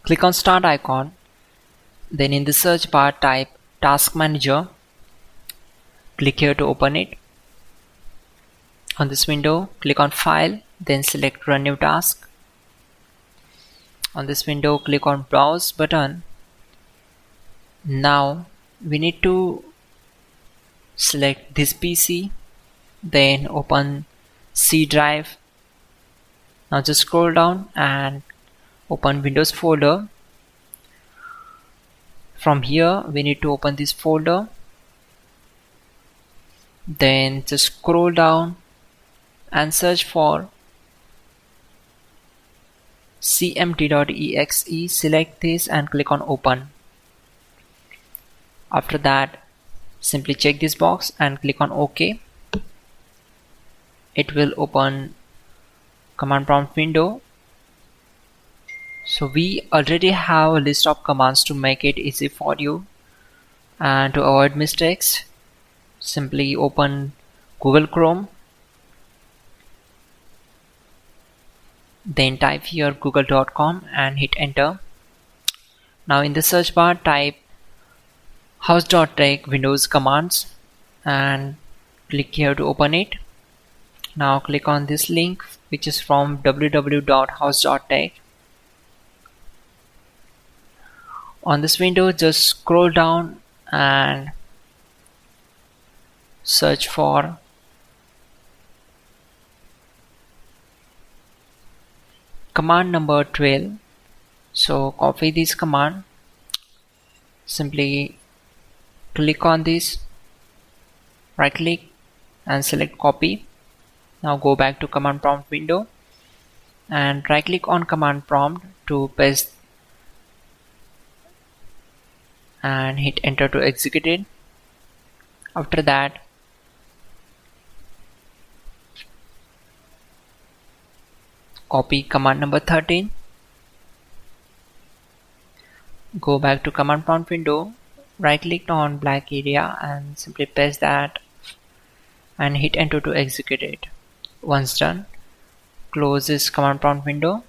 Click on Start icon. Then in the search bar type Task Manager. Click here to open it. On this window, click on File, then select Run New Task. On this window, click on Browse button. Now we need to select this PC, then open C drive. Now just scroll down and open Windows folder. From here we need to open this folder, then just scroll down and search for cmd.exe. Select this and click on open. After that, simply check this box and click on OK. It will open command prompt window. So we already have a list of commands to make it easy for you, and to avoid mistakes, simply open Google Chrome, then type here google.com and hit enter. Now in the search bar type hows.tech Windows commands and click here to open it. Now click on this link, which is from www.hows.tech. On this window, just scroll down and search for command number 12. So copy this command, simply click on this, right click and select copy. Now go back to command prompt window and right click on command prompt to paste and hit enter to execute it. After that, copy command number 13, go back to command prompt window, right click on black area and simply paste that and hit enter to execute it. Once done, close this command prompt window.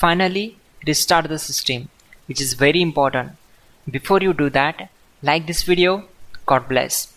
Finally, restart the system, which is very important. Before you do that, like this video. God bless.